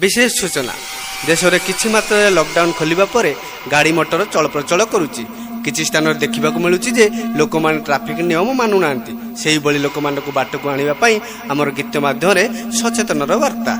विशेष सूचना देश में किछि मात्रा लॉकडाउन खोलिबा परे गाड़ी मोटर चलप्रचल करुच्ची। किछि स्थान देखा मिलूँ जे लोक मैंने ट्राफिक नियम मानुना से लोक मान बाट को आने आमर गीत माध्यम सचेतन वार्ता।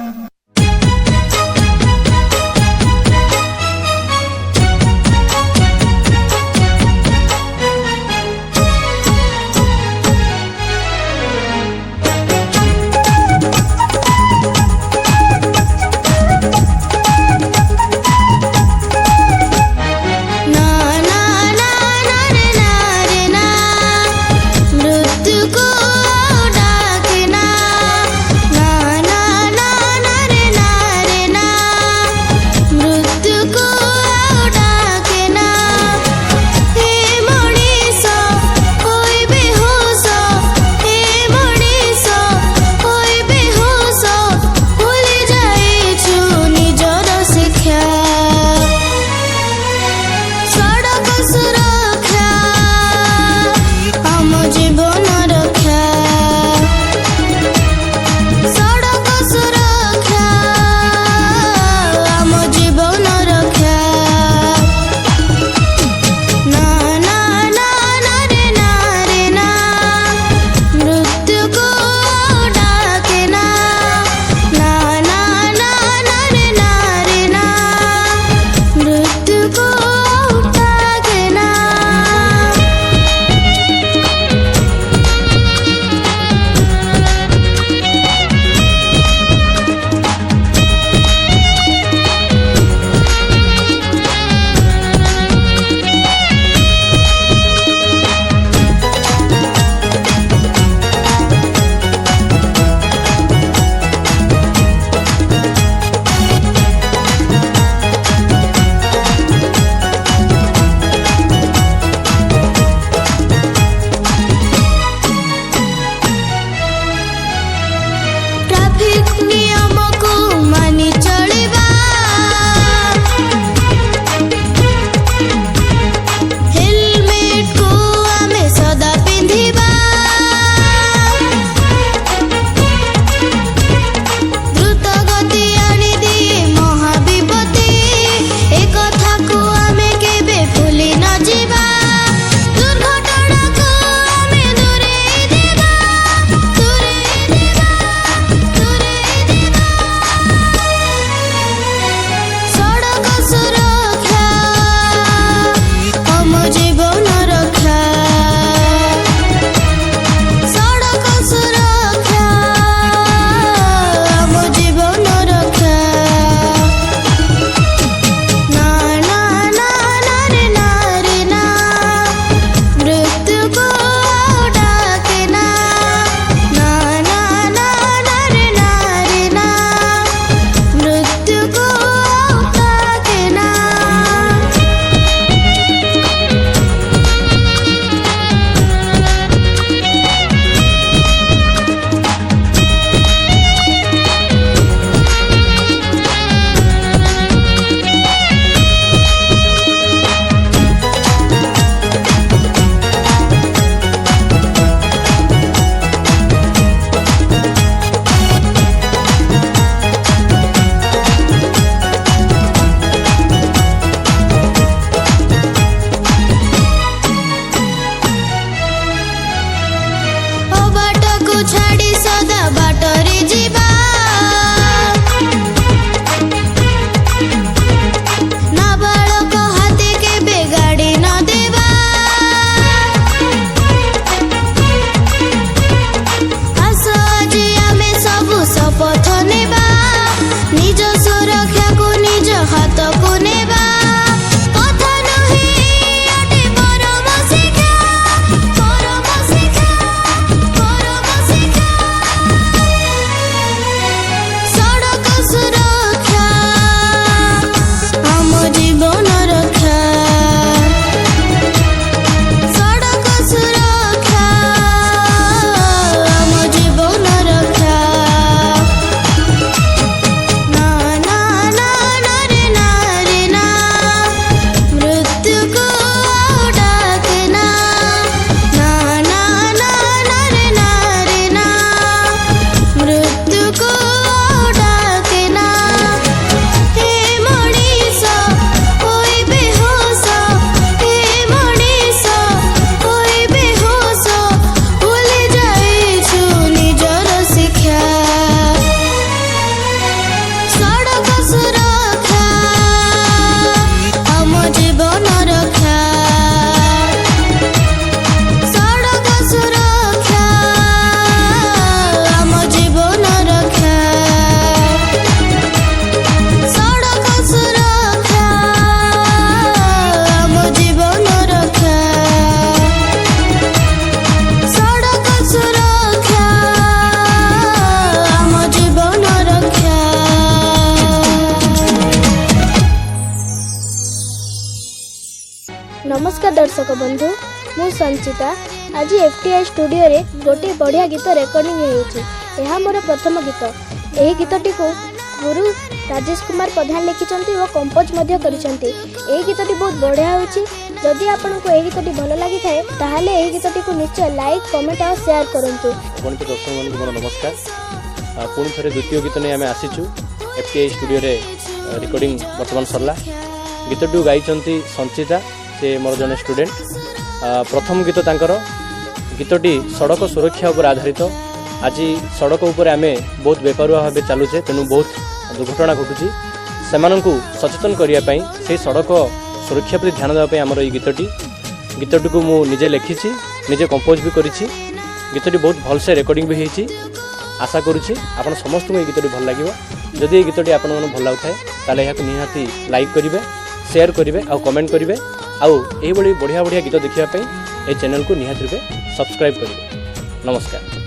नमस्कार दर्शक बंधु मु संचिता आज एफटीआई स्टूडियो रे गोटे बढ़िया गीत रेकर्डिंग होती मोर प्रथम गीत। यही गीतटी को गुरु राजेश कुमार प्रधान लिखिं और कंपोज गीतटी बहुत बढ़िया होची। जदि आपको यह गीतटी भल लगी थाए ताहले यह गीतटी को निश्चय लाइक कमेंट और शेयर करंतु। गणित दर्शक मान मोर नमस्कार। पुणी थे द्वितीय गीत नहीं आम आसीचु एफटीआई स्टूडियो रे रिकॉर्डिंग बर्तमान सरला। गीतटी गाई संचिता से मोर जने स्टूडेंट। प्रथम गीत तांकर गीतटी सड़क सुरक्षा उपर आधारित। आज सड़क उपर आम बहुत बेपरुआ भाव चलुचे तेणु बहुत दुर्घटना घटुची से सचेतन करने से सड़क सुरक्षा प्रति ध्यान देवाई आमर ये गीतटी को मु निजे लिखी निजे कंपोज भी करी। गीतटी बहुत भलसे रेकर्डिंग भी होती। आशा करुँची आपन समस्त को ये गीतटी भल लगे। जदि ये गीतटी आपन भल लगुए ताले यहाँ निहाती लाइक करेंगे शेयर करेंगे और कमेंट करेंगे आउ बढ़िया बढ़िया गीत देखापी ये चैनल को निहाती रूपे सब्सक्राइब करेंगे। नमस्कार।